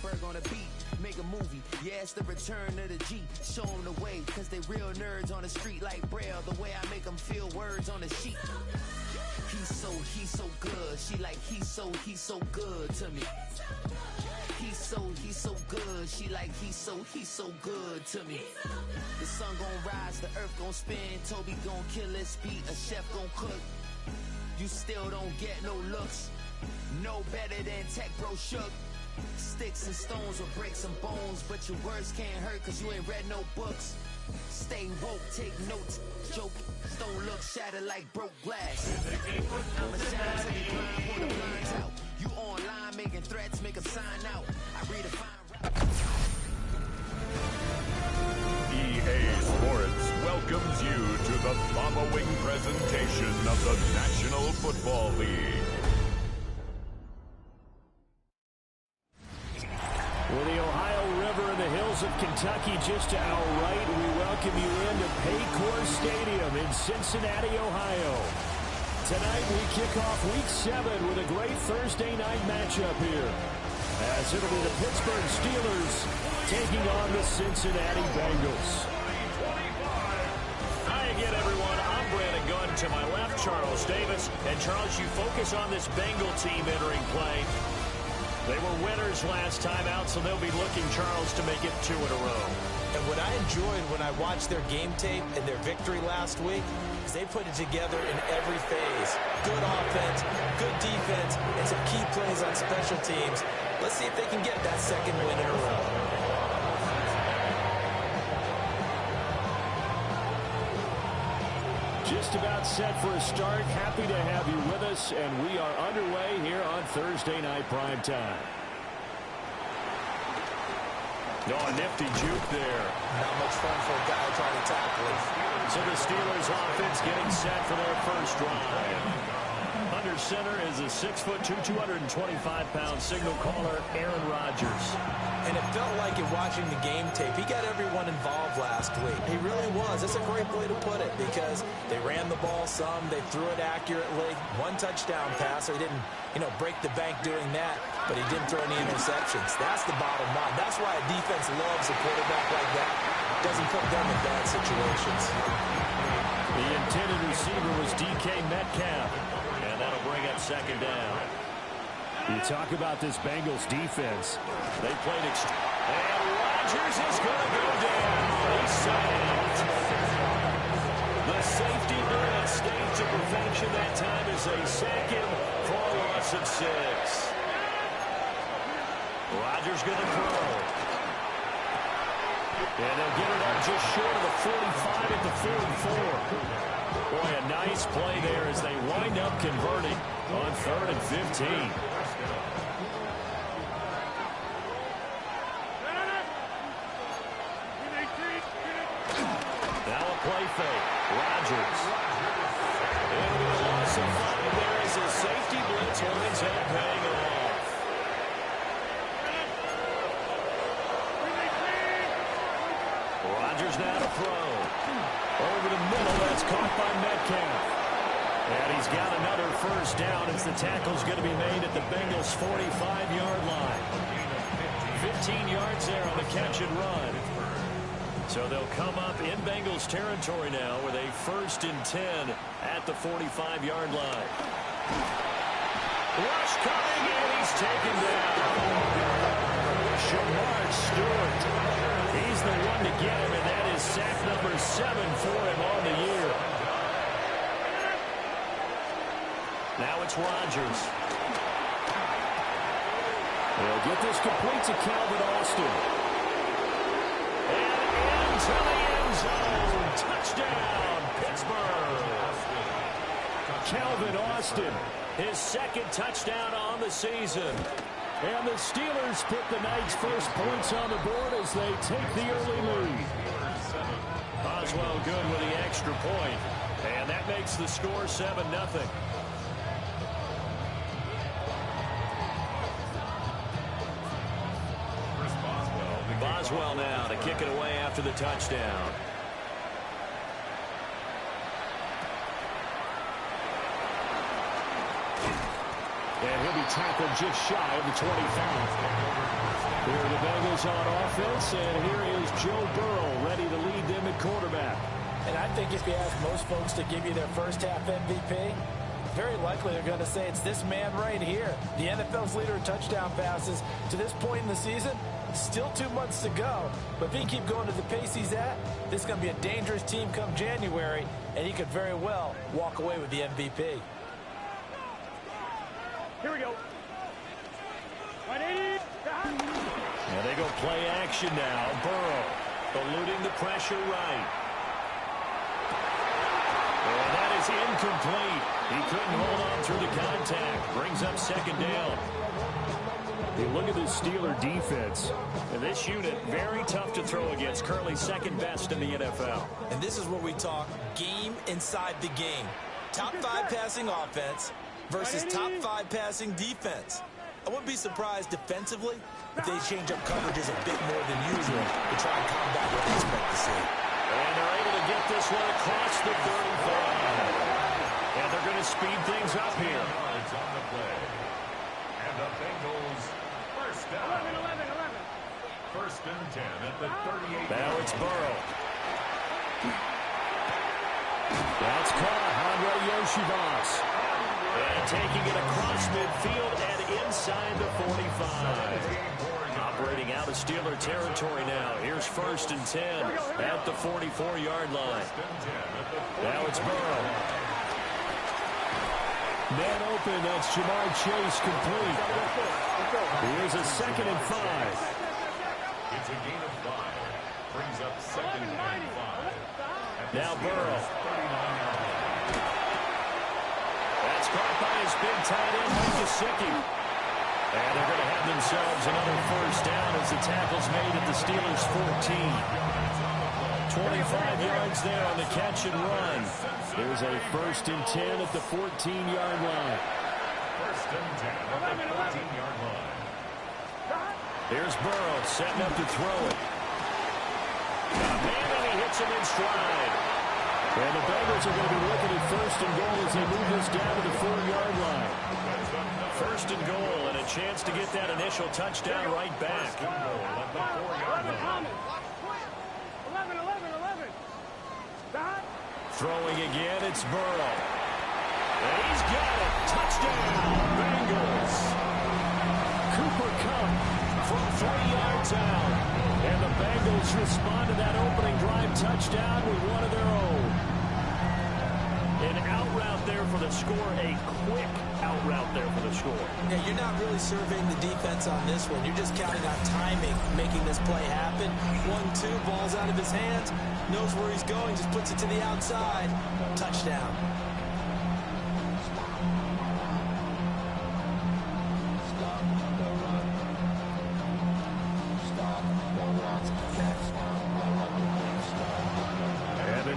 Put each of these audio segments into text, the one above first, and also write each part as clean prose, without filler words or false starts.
Iceberg on a beat, make a movie. Yeah, it's the return of the G. Show them the way, cause they real nerds on the street like Braille. The way I make them feel words on the sheet. He's so good. She like, he's so good to me. He's so good. She like, he's so good to me. The sun gon' rise, the earth gon' spin. Toby gon' kill his beat, a chef gon' cook. You still don't get no looks. No better than Tech Bro Shook. Sticks and stones will break some bones, but your words can't hurt cause you ain't read no books. Stay woke, take notes, joke. Don't look shattered like broke glass. I'ma shine till you blind, pull the blinds out. You online making threats, make 'em sign out. I read a fine rap. EA Sports welcomes you to the following presentation of the National Football League. With the Ohio River and the hills of Kentucky just to our right, we welcome you into Paycor Stadium in Cincinnati, Ohio. Tonight we kick off Week 7 with a great Thursday night matchup here, as it'll be the Pittsburgh Steelers taking on the Cincinnati Bengals. Hi again, everyone. I'm Brandon Gunn. To my left, Charles Davis. And Charles, you focus on this Bengal team entering play. They were winners last time out, so they'll be looking, Charles, to make it 2 in a row. And what I enjoyed when I watched their game tape and their victory last week is they put it together in every phase. Good offense, good defense, and some key plays on special teams. Let's see if they can get that second win in a row. Just about set for a start. Happy to have you with us, and we are underway here on Thursday Night Primetime. No, a nifty juke there. Not much fun for a guy trying to tackle it. So the Steelers offense getting set for their first drive. Under center is a 6'2", 225-pound signal caller, Aaron Rodgers. And it felt like it watching the game tape. He got everyone involved last week. He really was. That's a great way to put it because they ran the ball some. They threw it accurately. One touchdown pass. He didn't, break the bank doing that, but he didn't throw any interceptions. That's the bottom line. That's why a defense loves a quarterback like that. Doesn't put them in bad situations. The intended receiver was DK Metcalf, and that'll bring up second down. You talk about this Bengals defense. They played and Rodgers is going to go down. He's sacked. The safety blitz staged to perfection that time as they sack him for a loss of 6. Rodgers going to throw. And they'll get it up just short of the 45 at the 44. Boy, a nice play there as they wind up converting on 3rd and 15. Now a play fake. Rodgers. It'll be a loss of 5 there as his safety blitz winds up paying off. Rodgers now to throw. Over the middle, that's caught by Metcalf. And he's got another first down as the tackle's going to be made at the Bengals' 45-yard line. 15 yards there on the catch and run. So they'll come up in Bengals territory now with a 1st and 10 at the 45-yard line. Rush coming, and he's taken down. Shamar Stewart. He's the one to get him, and that is sack number 7 for him on the year. Now it's Rodgers. They'll get this complete to Calvin Austin. And into the end zone. Touchdown, Pittsburgh. Calvin Austin, his 2nd touchdown on the season. And the Steelers put the night's first points on the board as they take the early lead. Oswell good with the extra point. And that makes the score 7-0. Boswell now to kick it away after the touchdown. And he'll be tackled just shy of the 25. Here are the Bengals on offense, and here is Joe Burrow ready to lead them at quarterback. And I think if you ask most folks to give you their first half MVP, very likely they're going to say it's this man right here. The NFL's leader in touchdown passes to this point in the season. Still 2 months to go, but if he can keep going to the pace he's at, this is going to be a dangerous team come January, and he could very well walk away with the MVP. Here we go. And they go play action now. Burrow eluding the pressure right. And that is incomplete. He couldn't hold on through the contact. Brings up second down. You look at the Steeler defense. And this unit, very tough to throw against. Currently second best in the NFL. And this is where we talk game inside the game. Top 5 passing offense versus top 5 passing defense. I wouldn't be surprised defensively if they change up coverages a bit more than usual to try and combat what they expect to see. And they're able to get this one across the 35. And they're going to speed things up here. On the play. And the Bengals first down. 11. First and 10 at the 38. Now it's Burrow. That's caught. Andre Yoshivas. And taking it across midfield and inside the 45. Operating out of Steeler territory now. Here's first and 10 at the 44-yard line. Now it's Burrow. Man open, that's Jamar Chase complete. Here's a second and 5. It's a gain of 5. Brings up second and 5. Now Burrow. That's caught by his big tight end, Mike Gesicki. And they're going to have themselves another first down as the tackle's made at the Steelers' 14. 25 yards there on the catch and run. There's a first and 10 at the 14-yard line. First and 10 at the 14-yard line. Here's Burrow setting up to throw it. Man, and he hits him in stride. And the Bengals are going to be looking at first and goal as they move this down to the 4-yard line. First and goal and a chance to get that initial touchdown right back. 11. Throwing again, it's Burrow. And he's got it. Touchdown, Bengals. Cooper Kupp from 3 yards out. And the Bengals respond to that opening drive touchdown with one of their own. An out route there for the score, a quick out route there for the score. Yeah, you're not really surveying the defense on this one. You're just counting on timing, making this play happen. 1-2, ball's out of his hands, knows where he's going, just puts it to the outside. Touchdown.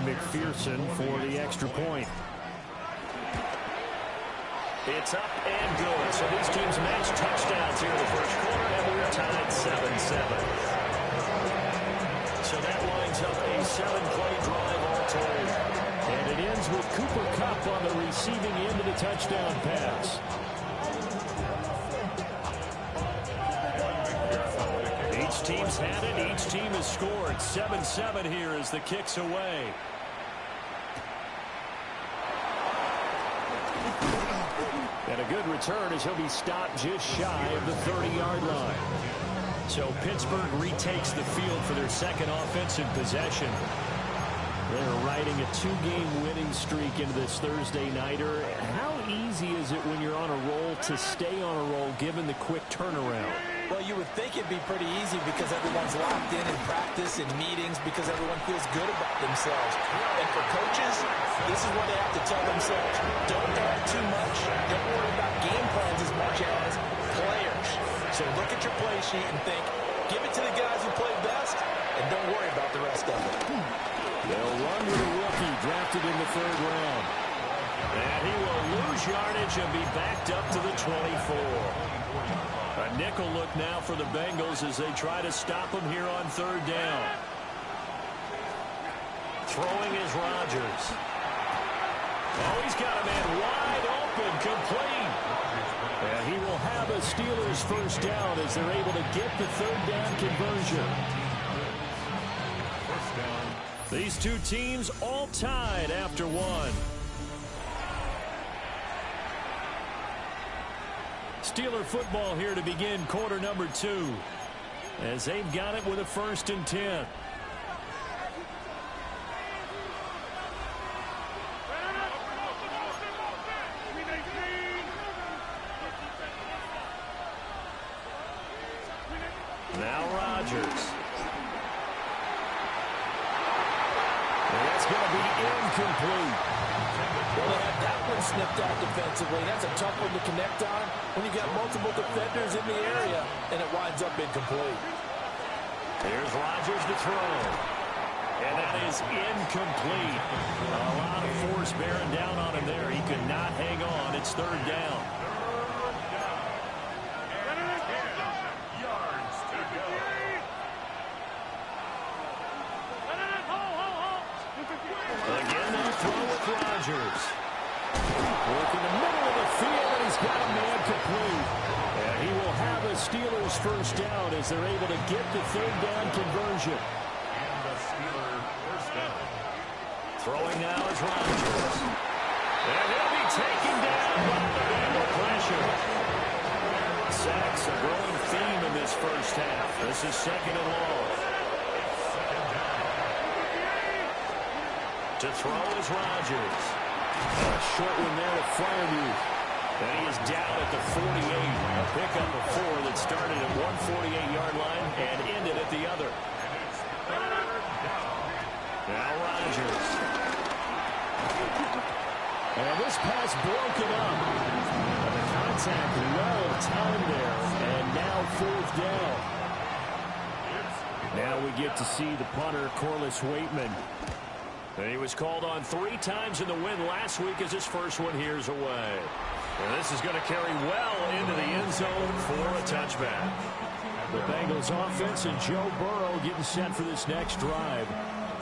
McPherson for the extra point. It's up and good. So these teams match touchdowns here in the first quarter, and we're tied 7-7. So that lines up a 7-play drive all told. And it ends with Cooper Kupp on the receiving end of the touchdown pass. Each team's had it. Each team has scored. 7-7 here as the kick's away. And a good return as he'll be stopped just shy of the 30-yard line. So Pittsburgh retakes the field for their second offensive possession. They're riding a 2-game winning streak into this Thursday nighter. How easy is it when you're on a roll to stay on a roll given the quick turnaround? Well, you would think it'd be pretty easy because everyone's locked in practice and meetings because everyone feels good about themselves. And for coaches, this is what they have to tell themselves. Don't add too much. Don't worry about game plans as much as players. So look at your play sheet and think, give it to the guys who play best, and don't worry about the rest of it. They'll run with a rookie drafted in the 3rd round. And he will lose yardage and be backed up to the 24. A nickel look now for the Bengals as they try to stop him here on 3rd down. Throwing is Rodgers. Oh, he's got a man wide open, complete. And he will have a Steelers first down as they're able to get the third down conversion. These two teams all tied after one. Steeler football here to begin quarter number 2 as they've got it with a 1st and 10. Now Rodgers. And that's going to be incomplete. Well, they had that one snipped out defensively. That's a tough one to connect on when you got multiple defenders in the area, and it winds up incomplete. Here's Rodgers to throw. And that is incomplete. A lot of force bearing down on him there. He could not hang on. It's 3rd down. Again, they'll throw with Rodgers. Work in the middle of the field, and he's got a man complete. And he will have a Steelers first down as they're able to get the 3rd down conversion. And the Steeler first down. Throwing now is Rodgers. And he'll be taken down by the Bengal pressure. Sacks a growing theme in this first half. This is 2nd and long. To throw is Rodgers. A short one there to Freiermuth. And he is down at the 48. A pickup of 4 that started at 148-yard line and ended at the other. Now Rodgers. And this pass broken up. The contact well timed there. And now 4th down. Now we get to see the punter, Corliss Waitman. And he was called on 3 times in the win last week as his first one here's away. And this is going to carry well into the end zone for a touchback. The Bengals offense and Joe Burrow getting set for this next drive.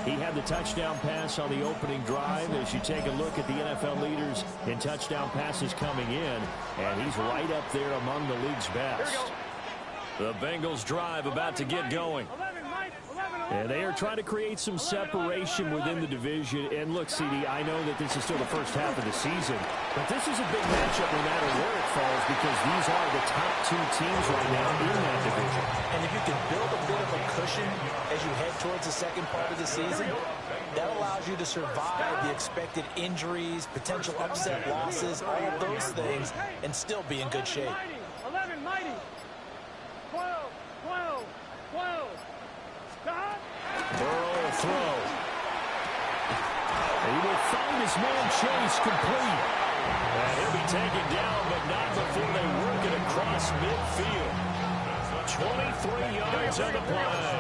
He had the touchdown pass on the opening drive as you take a look at the NFL leaders in touchdown passes coming in. And he's right up there among the league's best. The Bengals drive about to get going. And they are trying to create some separation within the division. And look, CD, I know that this is still the first half of the season, but this is a big matchup no matter where it falls because these are the top 2 teams right now in that division. And if you can build a bit of a cushion as you head towards the second part of the season, that allows you to survive the expected injuries, potential upset losses, all of those things, and still be in good shape. 11, mighty. 12, 12, 12. Stop. Burrow will throw. He will find his man Chase complete. And he'll be taken down, but not before they work it across midfield. 23 yards on the play.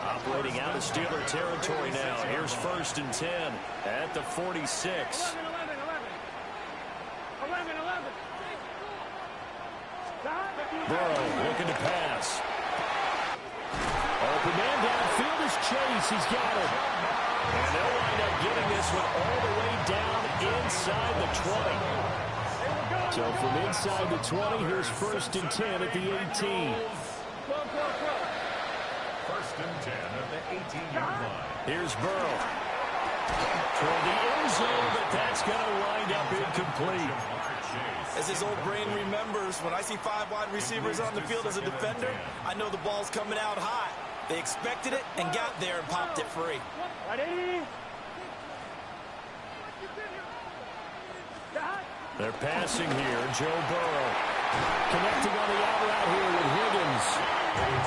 Operating out of Steeler territory now. Here's 1st and 10 at the 46. 11. Stop. Burrow looking to pass. Open man downfield is Chase. He's got it. And they'll wind up getting this one all the way down inside the 20. So from inside the 20, here's 1st and 10 at the 18. 1st and 10 at the 18-yard line. Here's Burrow. Toward the end zone, but that's going to wind up incomplete. As his old brain remembers, when I see 5 wide receivers on the field as a defender, I know the ball's coming out high. They expected it and got there and popped it free. Ready? They're passing here. Joe Burrow connecting on the out route here with Higgins.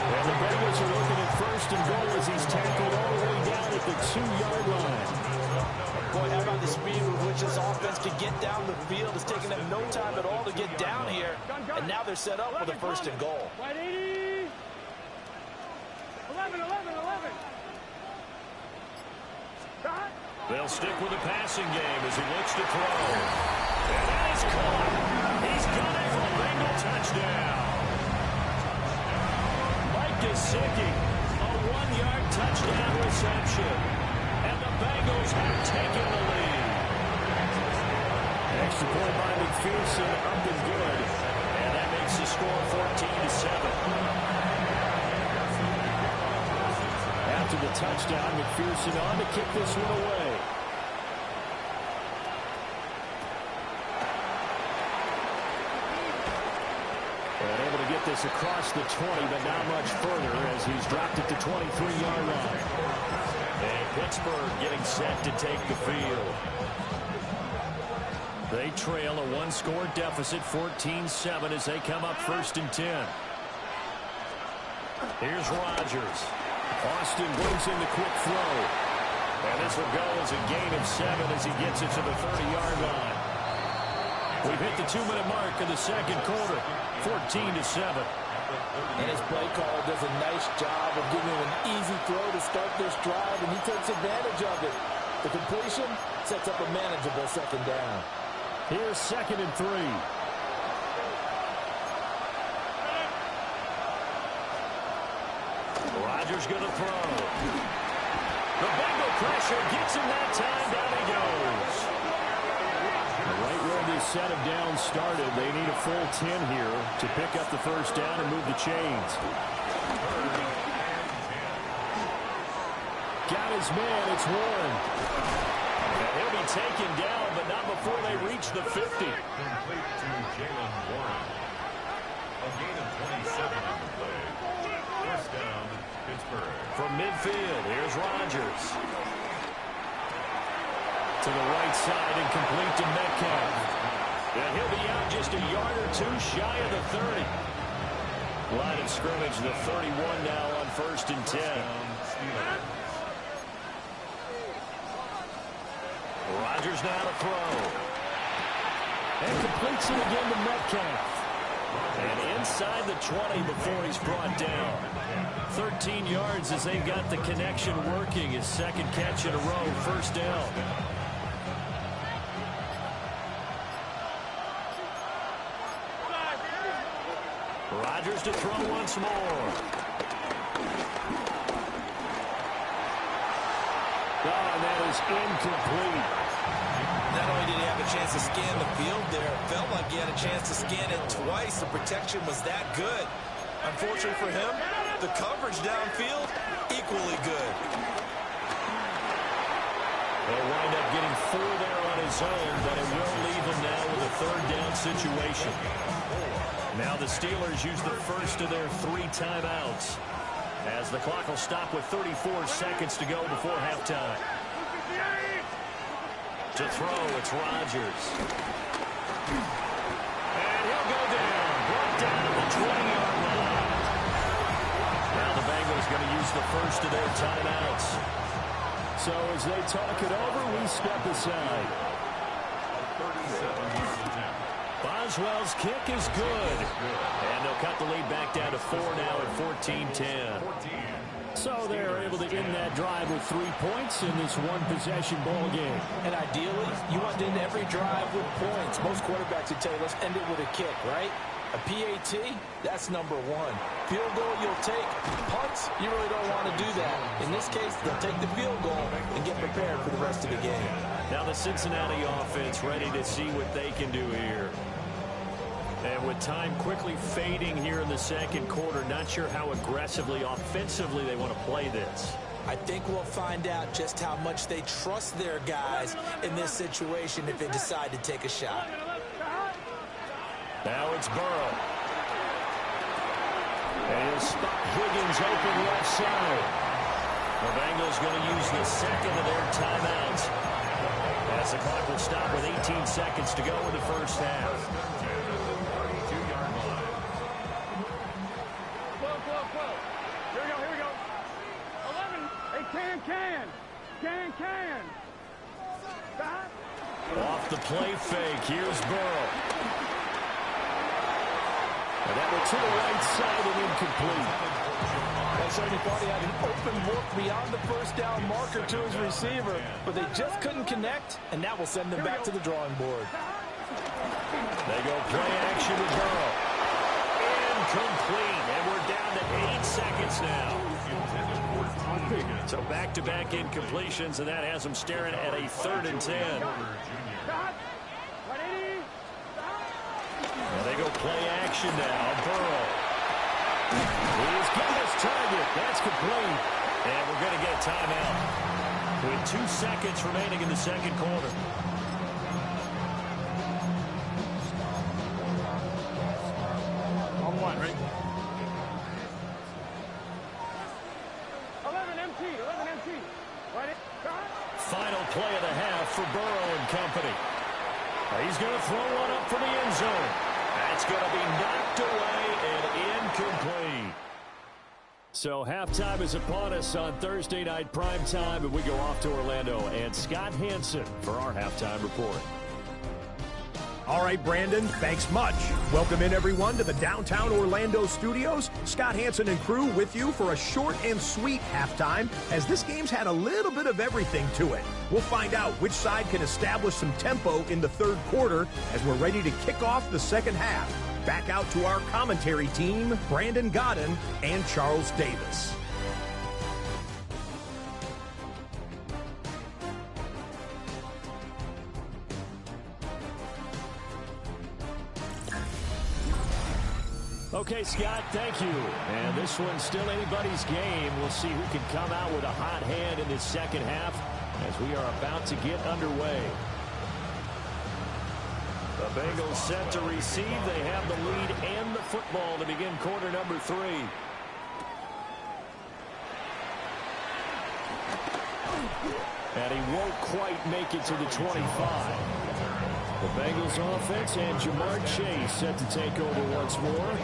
And the Bengals are looking at 1st and goal as he's tackled all the way down at the 2-yard line. Boy, how about the speed with which this offense can get down the field? It's taken them no time at all to get down here. And now they're set up with a 1st and goal. 11. They'll stick with the passing game as he looks to throw. And that is caught. He's got it for a Bengal touchdown. Mike Gesicki, a 1-yard touchdown reception. And the Bengals have taken the lead. Extra point by McPherson, up and good. And that makes the score 14-7. After the touchdown, McPherson on to kick this one away. And able to get this across the 20, but not much further as he's dropped it to 23-yard line. And Pittsburgh getting set to take the field. They trail a one-score deficit, 14-7, as they come up 1st and 10. Here's Rodgers. Austin brings in the quick throw. And this will go as a gain of 7 as he gets it to the 30-yard line. We've hit the 2-minute mark of the second quarter, 14-7. And his play caller does a nice job of giving him an easy throw to start this drive, and he takes advantage of it. The completion sets up a manageable second down. Here's 2nd and 3. Rodgers going to throw. The Bengal pressure gets him that time. Down he goes. Right where this set of downs started, they need a full 10 here to pick up the first down and move the chains. Got his man. It's Warren. And he'll be taken down, but not before they reach the 50. Complete to Jalen Warren. A gain of 27 on the play. First down, Pittsburgh. From midfield, here's Rodgers. To the right side and complete to Metcalf. And he'll be out just a yard or two shy of the 30. Line of scrimmage, the 31 now on 1st and 10. Rodgers now to throw. And completes it again to Metcalf. And inside the 20 before he's brought down. 13 yards as they've got the connection working. His second catch in a row, first down. Rodgers to throw once more. Oh, and that is incomplete. Not only did he have a chance to scan the field there, it felt like he had a chance to scan it twice. The protection was that good. Unfortunately for him, the coverage downfield, equally good. He'll wind up getting 4 there on his own, but it will leave him now with a 3rd down situation. Now the Steelers use the first of their 3 timeouts as the clock will stop with 34 seconds to go before halftime. To throw, it's Rodgers. And he'll go down. Brought down at the 20-yard line. Now the Bengals going to use the first of their timeouts. So as they talk it over, we step aside. Boswell's kick is good. And they'll cut the lead back down to 4 now at 14-10. So they're able to end that drive with 3 points in this one-possession ball game. And ideally, you want to end every drive with points. Most quarterbacks would tell you, let's end it with a kick, right? A PAT, that's number 1. Field goal, you'll take. Punts, you really don't want to do that. In this case, they'll take the field goal and get prepared for the rest of the game. Now the Cincinnati offense ready to see what they can do here. And with time quickly fading here in the second quarter, not sure how aggressively, offensively they want to play this. I think we'll find out just how much they trust their guys in this situation if they decide to take a shot. Now it's Burrow. And he'll spot Higgins open left side. The Bengals going to use the second of their timeouts as the clock will stop with 18 seconds to go in the first half. Can. Stop. Off the play fake, here's Burrow. And that went to the right side and incomplete. They certainly thought he had an open look beyond the first down marker to his receiver, but they just couldn't connect, and that will send them back to the drawing board. They go play action with Burrow. Incomplete, and we're down to 8 seconds now. So back-to-back incompletions, and that has them staring at a 3rd and 10. go play action now. Burrow. He's got his target. That's complete. And we're going to get a timeout with 2 seconds remaining in the second quarter. On one, right? 11 MT. Ready? Final play of the half for Burrow and company. He's going to throw one up for the end zone. That's going to be knocked away and incomplete. So halftime is upon us on Thursday night primetime, and we go off to Orlando. And Scott Hansen for our halftime report. All right, Brandon, thanks much. Welcome in, everyone, to the downtown Orlando studios. Scott Hansen and crew with you for a short and sweet halftime, as this game's had a little bit of everything to it. We'll find out which side can establish some tempo in the third quarter as we're ready to kick off the second half. Back out to our commentary team, Brandon Godden and Charles Davis. Okay, Scott, thank you. And this one's still anybody's game. We'll see who can come out with a hot hand in this second half as we are about to get underway. The Bengals set to receive. They have the lead and the football to begin quarter number 3. And he won't quite make it to the 25. The Bengals offense and Jamar Chase set to take over once more.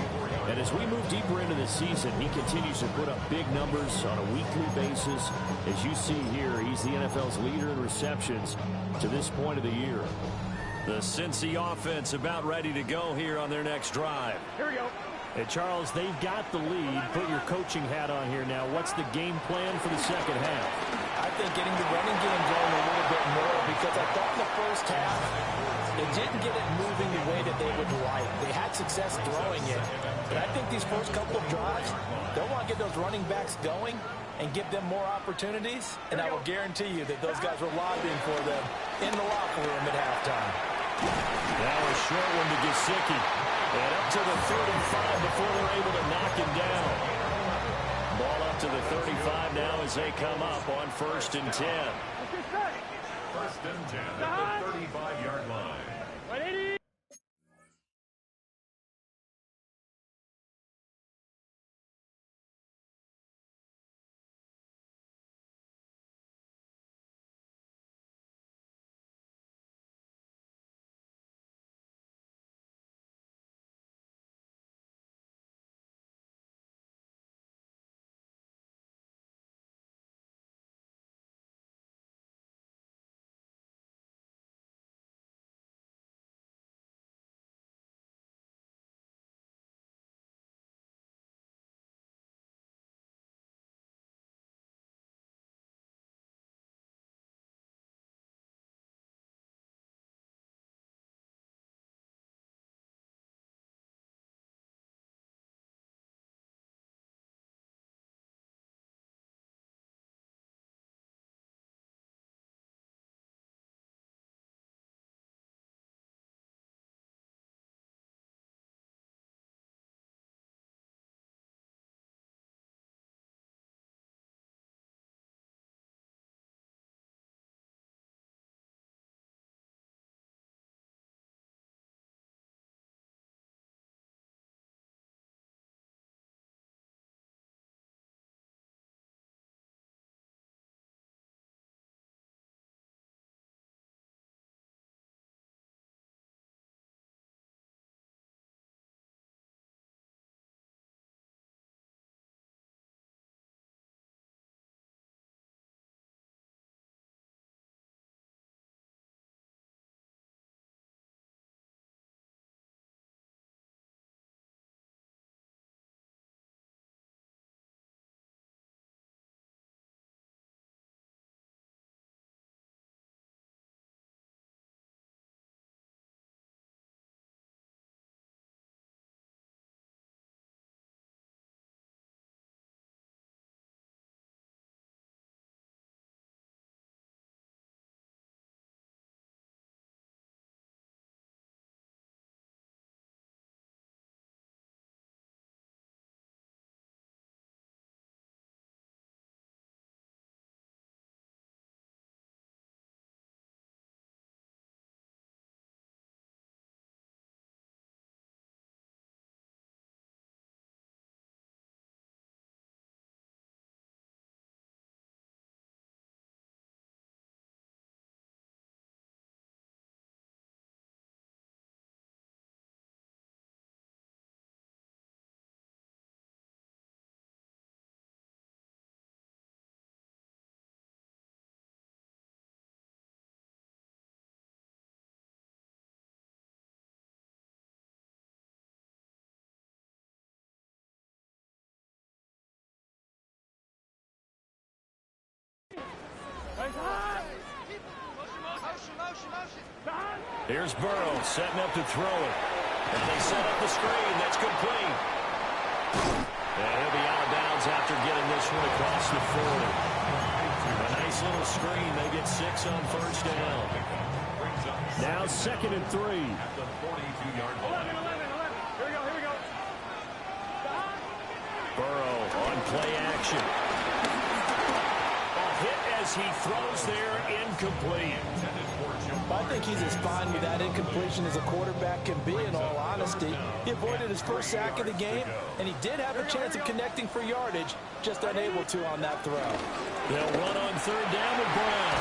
And as we move deeper into the season, he continues to put up big numbers on a weekly basis. As you see here, he's the NFL's leader in receptions to this point of the year. The Cincy offense about ready to go here on their next drive. Here we go. Hey, Charles, they've got the lead. Put your coaching hat on here now. What's the game plan for the second half? I think getting the running game going a little bit more, because I thought in the first half they didn't get it moving the way that they would like. They had success throwing it, but I think these first couple of drives, they'll want to get those running backs going and give them more opportunities, and I will guarantee you that those guys were lobbying for them in the locker room at halftime. Now a short one to Gesicki. And up to the 35 before they're able to knock him down. Ball up to the 35 now as they come up on 1st and 10. First and 10 at the 35-yard line. 180. Here's Burrow setting up to throw it. And they set up the screen. That's complete. And he'll be out of bounds after getting this one across the 40. A nice little screen. They get 6 on first down. Now 2nd and 3. At the 42-yard line. 11. Here we go. Burrow on play action. A hit as he throws there, incomplete. I think he's as fine with that incompletion as a quarterback can be, in all honesty. He avoided his first sack of the game, and he did have a chance of connecting for yardage, just unable to on that throw. They'll run on 3rd down with Brown.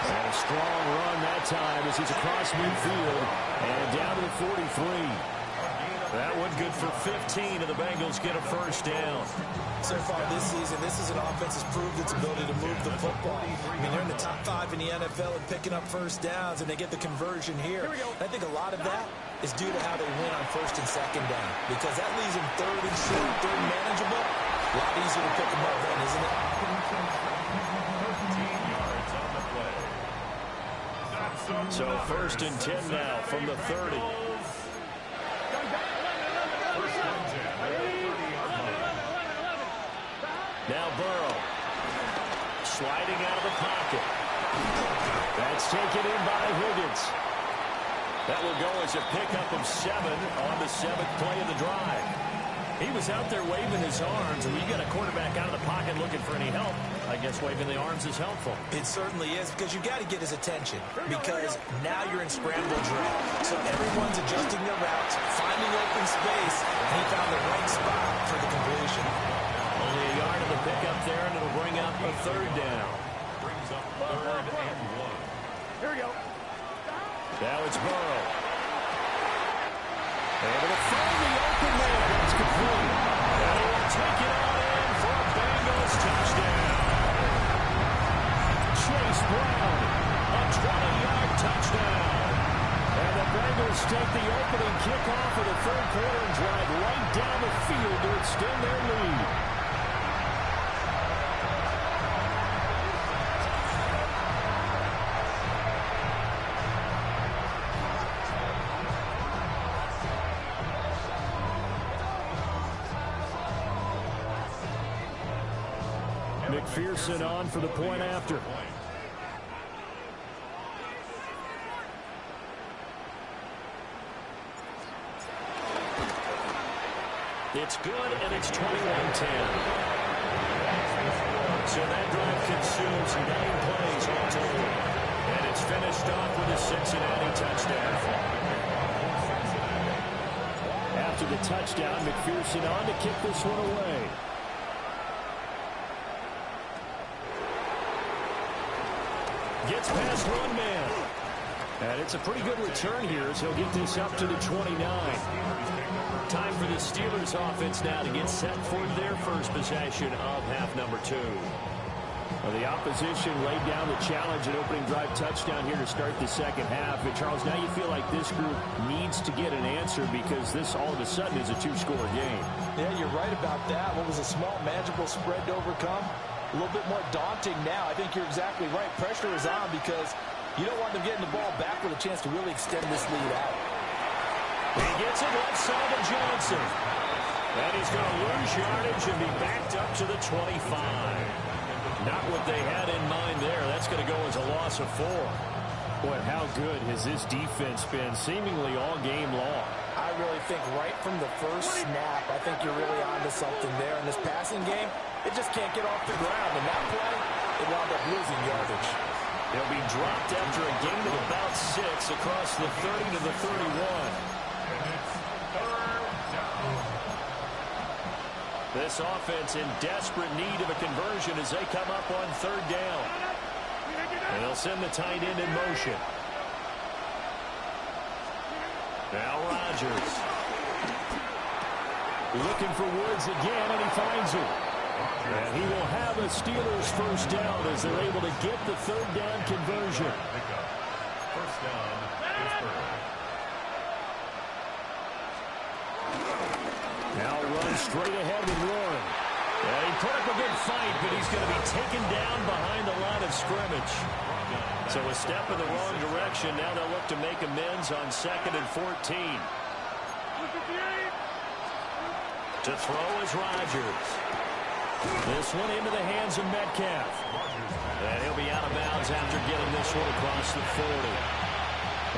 And a strong run that time as he's across midfield and down to the 43. That one good for 15, and the Bengals get a first down. So far this season, this is an offense that's proved its ability to move the football. I mean, they're in the top 5 in the NFL and picking up first downs, and they get the conversion here. I think a lot of that is due to how they win on 1st and 2nd down, because that leaves them 3rd and short, 3rd manageable. A lot easier to pick them up then, isn't it? 13 yards on the play. So 1st and 10 now from the 30. Now Burrow sliding out of the pocket. That's taken in by Higgins. That will go as a pickup of 7 on the 7th play of the drive. He was out there waving his arms, and when you got a quarterback out of the pocket looking for any help, I guess waving the arms is helpful. It certainly is, because you got to get his attention, because now you're in scramble drill. So everyone's adjusting their routes, finding open space, and he found the right spot for the completion. Only a yard of the pickup there, and it'll bring up a 3rd down. Brings up 3rd and 1. Here we go. Now it's Burrow. Able to find the open man. That's complete. And he will take it on in for a Bengals touchdown. Chase Brown, A 20-yard touchdown. and the Bengals take the opening kickoff of the 3rd quarter and drive right down the field to extend their lead. McPherson on for the point after. It's good, and it's 21-10. So that drive consumes 9 plays all total. And it's finished off with a Cincinnati touchdown. After the touchdown, McPherson on to kick this one away. Gets past one man. And it's a pretty good return here as he'll get this up to the 29. Time for the Steelers offense now to get set for their first possession of half number 2. Well, the opposition laid down the challenge and opening drive touchdown here to start the second half. And Charles, now you feel like this group needs to get an answer because this all of a sudden is a 2-score game. Yeah, you're right about that. What was a small, manageable spread to overcome? A little bit more daunting now. I think you're exactly right. Pressure is on because you don't want them getting the ball back with a chance to really extend this lead out. He gets it left side to Johnson. And he's going to lose yardage and be backed up to the 25. Not what they had in mind there. That's going to go as a loss of 4. Boy, how good has this defense been seemingly all game long? I really think right from the first snap, I think you're really onto something there. In this passing game, it just can't get off the ground. And that play, it wound up losing yardage. He'll be dropped after a gain of about 6 across the 30 to the 31. This offense in desperate need of a conversion as they come up on 3rd down. And they'll send the tight end in motion. Now Rodgers. Looking for Woods again, and he finds him. And he will have a Steelers first down as they're able to get the 3rd down conversion. First down, Pittsburgh. Now run straight ahead with Warren. Yeah, he put up a good fight, but he's going to be taken down behind the line of scrimmage. So a step in the wrong direction. Now they'll look to make amends on 2nd and 14. To throw is Rodgers. This one into the hands of Metcalf. And he'll be out of bounds after getting this one across the 40.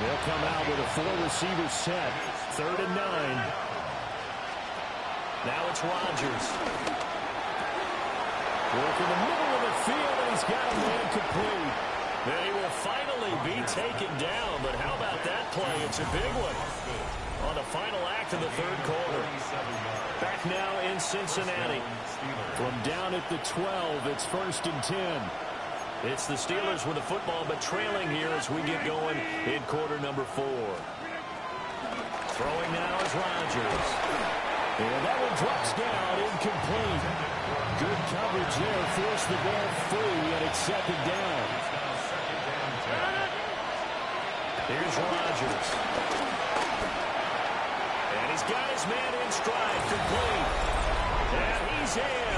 They'll come out with a 4-receiver set. 3rd and 9. Now it's Rodgers. Working the middle of the field, and he's got a man complete. Then he will finally be taken down, but how about that play? It's a big one on the final act of the 3rd quarter. Back now in Cincinnati. From down at the 12, it's 1st and 10. It's the Steelers with the football, but trailing here as we get going in quarter number 4. Throwing now is Rodgers. And that one drops down, incomplete. Good coverage there, forced the ball free, and it's 2nd down. Here's Rodgers. And he's got his man in stride, complete. And he's in.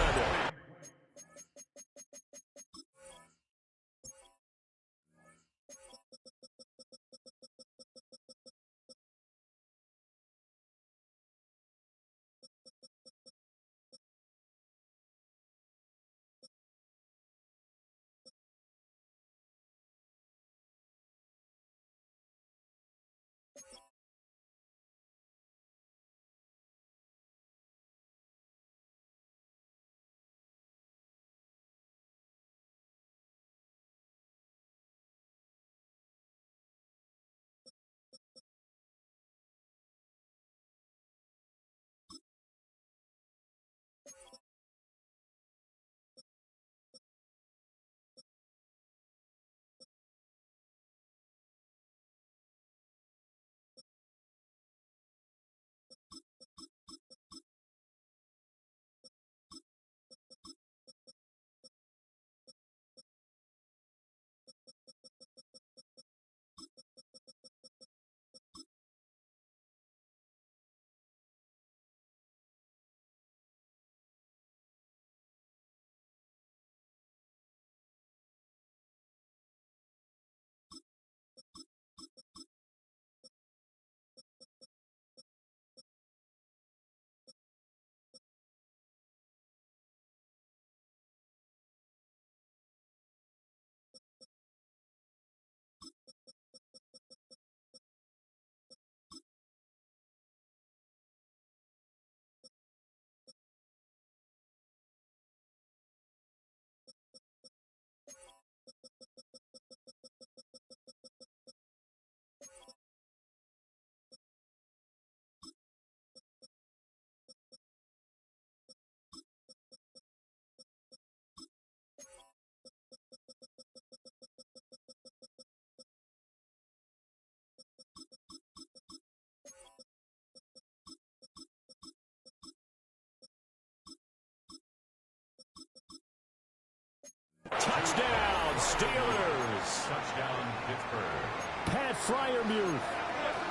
Touchdown, Steelers. Touchdown, Pittsburgh. Pat Freiermuth,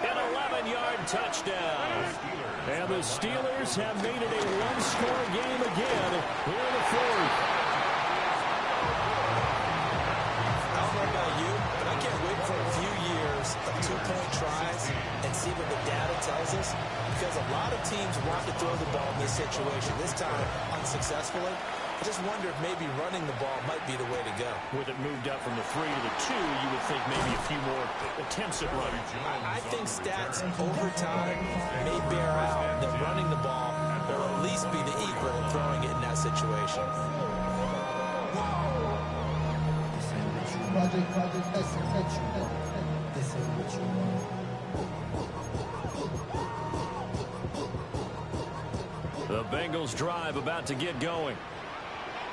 an 11-yard touchdown. And the Steelers have made it a one-score game again here in the 4th. I don't know about you, but I can't wait for a few years of 2-point tries and see what the data tells us, because a lot of teams want to throw the ball in this situation. This time, unsuccessfully. I just wonder if maybe running the ball might be the way to go. With it moved up from the 3 to the 2, you would think maybe a few more attempts at running. I think stats over time may bear out that running the ball will at least be the equal of throwing it in that situation. The Bengals drive about to get going.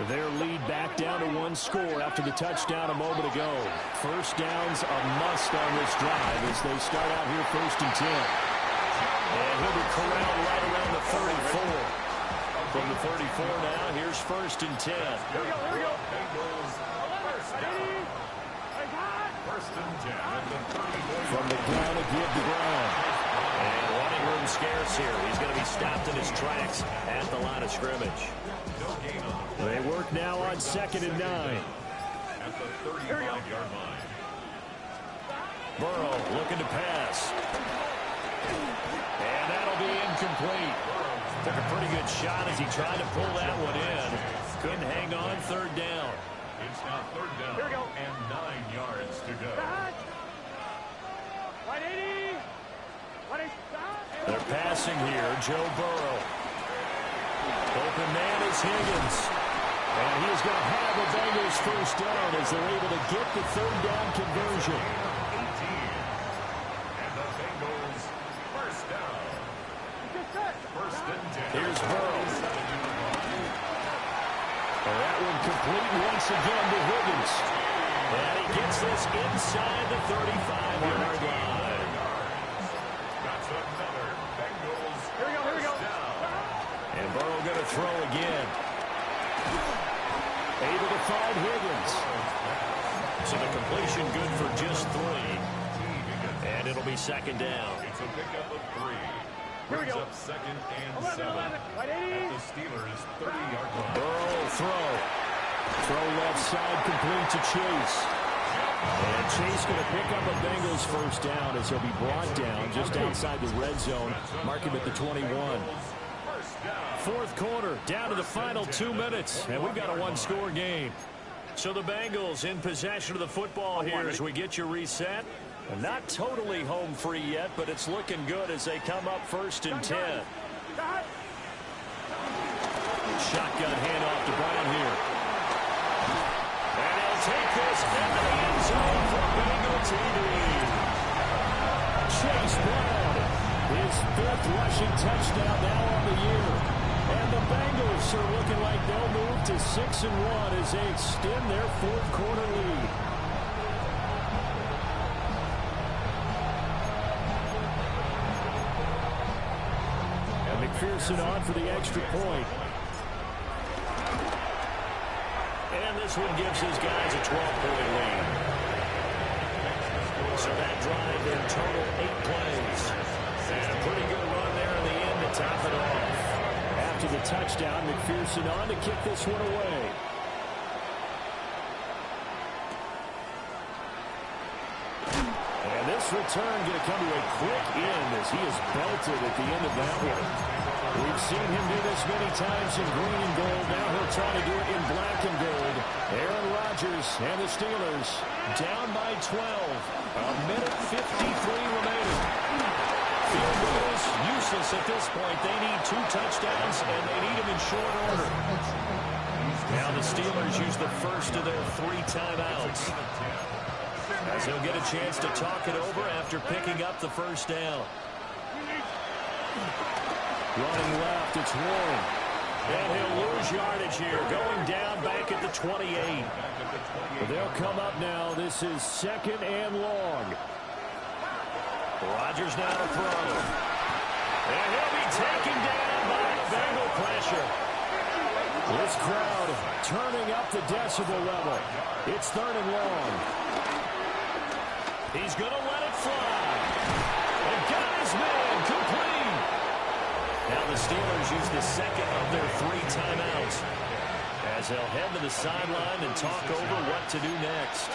Their lead back down to 1 score after the touchdown a moment ago. First down's a must on this drive as they start out here 1st and 10. And he'll be corralled right around the 34. From the 34 now, here's 1st and 10. Here we go. First and 10 at the 34. From the ground to give the ground. And running room scarce here. He's going to be stopped in his tracks at the line of scrimmage. They work now on 2nd and 9. at the 35-yard line. Burrow looking to pass. And that'll be incomplete. Took a pretty good shot as he tried to pull that one in. Couldn't hang on. Third down. It's now third down and 9 yards to go. They're passing here. Joe Burrow. Open man is Higgins. And he's going to have the Bengals first down as they're able to get the third down conversion. 18. And the Bengals first down. First and 10. Here's Burrow. And that one complete once again to Higgins. And he gets this inside the 35-yard line. That's another Bengals Here we go. And Burrow going to throw again. Able to find Higgins. So the completion good for just 3. And it'll be second down. It's a pickup of 3. Brings up second and 7 at the Steelers' 30-yard line. Burrow throw left side complete to Chase. And Chase going to pick up a Bengals first down as he'll be brought down just outside the red zone. Mark him at the 21. Fourth quarter, down to the final 2 minutes, and we've got a one-score game. So the Bengals in possession of the football here as we get you reset. Not totally home free yet, but it's looking good as they come up first and 10. Shotgun handoff to Brown here. And he'll take this into the end zone for Bengal TD. Chase Brown, his 5th rushing touchdown now on the year. And the Bengals are looking like they'll move to 6-1 as they extend their fourth quarter lead. McPherson on for the extra point. And this one gives his guys a 12-point lead. So that drive in total 8 plays. And a pretty good run there in the end to top it off. After the touchdown, McPherson on to kick this one away. And this return going to come to a quick end as he is belted at the end of that one. We've seen him do this many times in green and gold. Now he'll try to do it in black and gold. Aaron Rodgers and the Steelers down by 12. A minute 53 remaining. Field goal is useless at this point. They need 2 touchdowns, and they need them in short order. Now the Steelers use the first of their 3 timeouts, as he'll get a chance to talk it over after picking up the first down. Running left, it's Warren. And he'll lose yardage here, going down back at the 28. They'll come up now. This is second and long. Rodgers now to throw. And he'll be taken down by Bengal pressure. This crowd turning up the decibel level. It's third and long. He's going to let it fly. And got his man complete. Now the Steelers use the second of their 3 timeouts as they'll head to the sideline and talk over what to do next.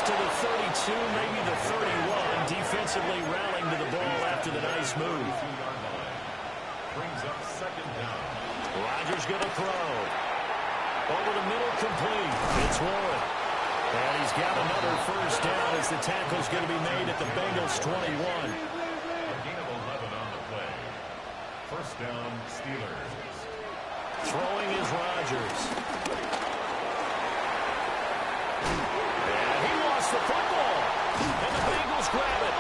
To the 32, maybe the 31, defensively rallying to the ball after the nice move. Brings up second down. Rodgers going to throw. Over the middle, complete. It's Warren. And he's got another first down as the tackle's going to be made at the Bengals 21. A gain of 11 on the play. First down, Steelers. Throwing is Rodgers. The football, and the Bengals grab it,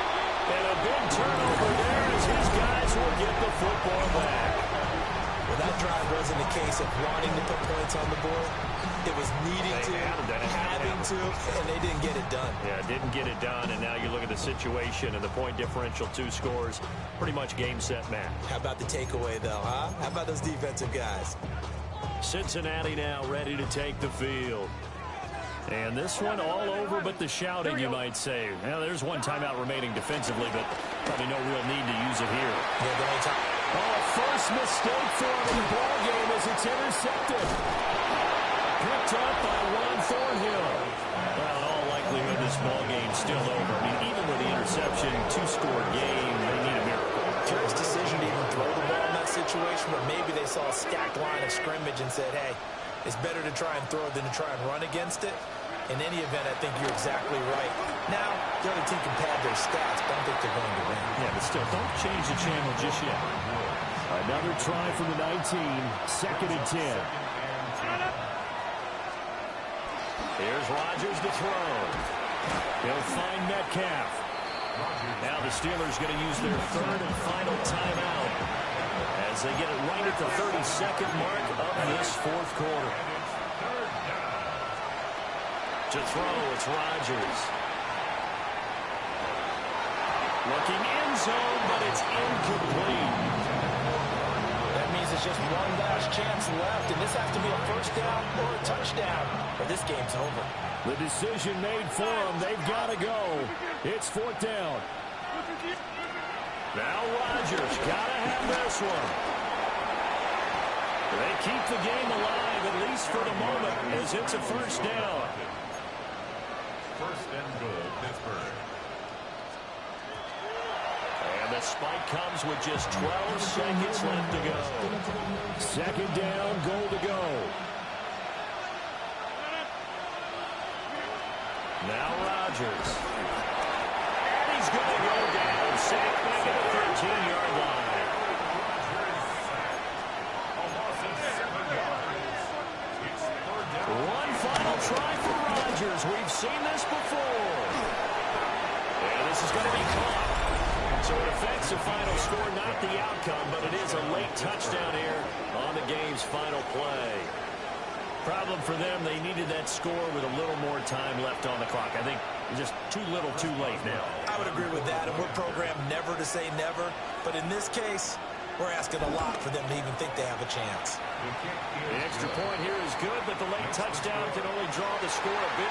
and a big turnover there as his guys will get the football back. Well, that drive wasn't a case of wanting to put points on the board. It was needing to, having to, and they didn't get it done. Yeah, didn't get it done, and now you look at the situation and the point differential, 2 scores, pretty much game, set, match. How about the takeaway, though, huh? How about those defensive guys? Cincinnati now ready to take the field. And this one all over but the shouting, you might say. Now, there's one timeout remaining defensively, but probably no real need to use it here. Yeah, the only time. First mistake for him in the ball game as it's intercepted. Picked up by Juan Thornhill. Well, in all likelihood, this ball game's still over. I mean, even with the interception, 2-score game, they need a miracle. Curious decision to even throw the ball in that situation, but maybe they saw a stacked line of scrimmage and said, hey, it's better to try and throw than to try and run against it. In any event, I think you're exactly right. Now, the other team can pad their stats, but I don't think they're going to win. Yeah, but still, don't change the channel just yet. Another try from the 19, 2nd and 10. Here's Rodgers to throw. He'll find Metcalf. Now the Steelers going to use their 3rd and final timeout as they get it right at the 32nd mark of this 4th quarter. To throw, it's Rodgers. Looking end zone, but it's incomplete. That means it's just one last chance left, and this has to be a 1st down or a touchdown, or this game's over. The decision made for them. They've got to go. It's 4th down. Now Rodgers got to have this one. They keep the game alive, at least for the moment, as it's a 1st down. 1st and goal, Pittsburgh. And the spike comes with just 12 seconds left to go. 2nd down, goal to go. Now Rodgers. And he's going to go down. Sacked back at the 13-yard line. One final try for Rodgers. We've seen this before. And this is going to be caught. So it affects the final score, not the outcome, but it is a late touchdown here on the game's final play. Problem for them, they needed that score with a little more time left on the clock. I think just too little too late now. I would agree with that, and we're programmed never to say never. But in this case, we're asking a lot for them to even think they have a chance. The extra point here is good, but the late touchdown can only draw the score a bit.